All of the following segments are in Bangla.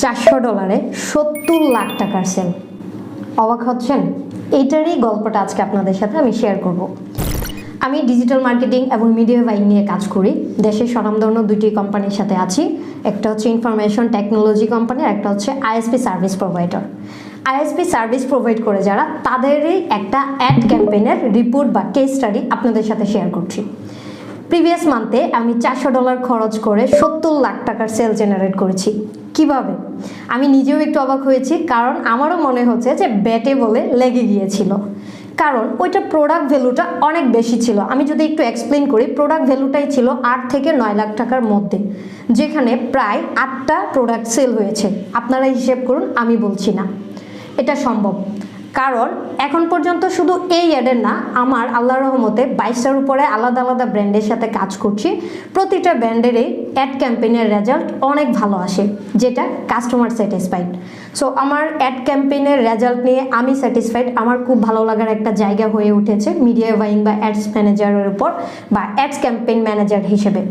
$400 70 লাখ টাকার সেল। অবাক হচ্ছেন? এইটারই গল্পটা আজকে আপনাদের সাথে আমি শেয়ার করব। আমি ডিজিটাল মার্কেটিং এবং মিডিয়া বাইং নিয়ে কাজ করি। দেশের স্বনামধন্য দুটি কোম্পানির সাথে আছি। একটা হচ্ছে ইনফরমেশন টেকনোলজি কোম্পানি, আর একটা হচ্ছে ISP service provider. ISP service provide করে যারা, তাদেরই একটা অ্যাড ক্যাম্পেইনের রিপোর্ট বা কেস স্টাডি আপনাদের সাথে শেয়ার করছি। প্রিভিয়াস মান্থে আমি $400 খরচ করে 70 লাখ টাকার সেল জেনারেট করেছি। কিভাবে? আমি নিজেও একটু অবাক হয়েছি, কারণ আমারও মনে হচ্ছে যে ব্যাটে বলে লেগে গিয়েছিল। কারণ ওইটা প্রোডাক্ট ভ্যালুটা অনেক বেশি ছিল। আমি যদি একটু এক্সপ্লেন করি, প্রোডাক্ট ভ্যালুটাই ছিল 8 থেকে 9 লাখ টাকার মধ্যে, যেখানে প্রায় 8টা প্রোডাক্ট সেল হয়েছে। আপনারা হিসেব করুন, আমি বলছি না। এটা সম্ভব, কারণ এখন পর্যন্ত শুধু এই অ্যাডের না, আমার আল্লাহর রহমতে 22টার উপরে আলাদা আলাদা ব্র্যান্ডের সাথে কাজ করছি। প্রতিটা ব্র্যান্ডেরই অ্যাড ক্যাম্পেইনের রেজাল্ট অনেক ভালো আসে, যেটা কাস্টমার স্যাটিসফাইড। সো আমার অ্যাড ক্যাম্পেইনের রেজাল্ট নিয়ে আমি স্যাটিসফাইড। আমার খুব ভালো লাগার একটা জায়গা হয়ে উঠেছে মিডিয়া বাইং বা অ্যাডস ম্যানেজারের উপর বা অ্যাডস ক্যাম্পেইন ম্যানেজার হিসেবে।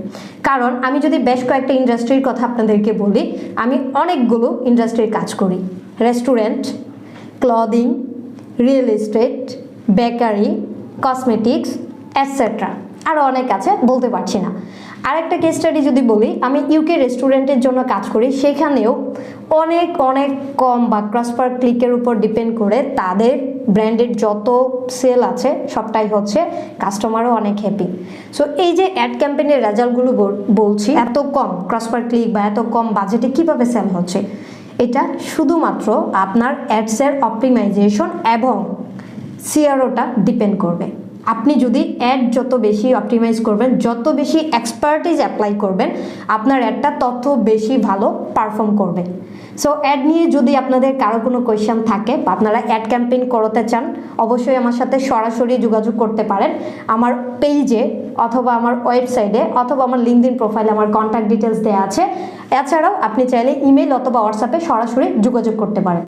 কারণ আমি যদি বেশ কয়েকটা ইন্ডাস্ট্রির কথা আপনাদেরকে বলি, আমি অনেকগুলো ইন্ডাস্ট্রির কাজ করি। Restaurant, clothing, real estate, bakery, cosmetics, etcetera. আরও অনেক আছে, বলতে পারছি না। আরেকটা কেস স্টাডি যদি বলি, আমি ইউকে রেস্টুরেন্টের জন্য কাজ করি। সেখানেও অনেক কম বা ক্রস পার ক্লিকের উপর ডিপেন্ড করে তাদের ব্র্যান্ডের যত সেল আছে সবটাই হচ্ছে, কাস্টমারও অনেক হ্যাপি। সো এই যে অ্যাড ক্যাম্পেইনের রেজাল্টগুলো বলছি, এত কম ক্রস পার ক্লিক বা এত কম বাজেটে কিভাবে সেল হচ্ছে, এটা শুধুমাত্র আপনার অ্যাডসের অপটিমাইজেশন এবং সিআরওটা ডিপেন্ড করবে। আপনি যদি অ্যাড যত বেশি অপটিমাইজ করবেন, যত বেশি এক্সপার্টিজ অ্যাপ্লাই করবেন, আপনার অ্যাডটা তত বেশি ভালো পারফর্ম করবে। সো অ্যাড নিয়ে যদি আপনাদের কারো কোনো কোয়েশ্চেন থাকে বা আপনারা অ্যাড ক্যাম্পেইন করতে চান, অবশ্যই আমার সাথে সরাসরি যোগাযোগ করতে পারেন। আমার পেজে অথবা আমার ওয়েবসাইটে অথবা আমার লিঙ্কডইন প্রোফাইলে আমার কন্ট্যাক্ট ডিটেলস দেওয়া আছে। এছাড়াও আপনি চাইলে ইমেল অথবা হোয়াটসঅ্যাপে সরাসরি যোগাযোগ করতে পারেন।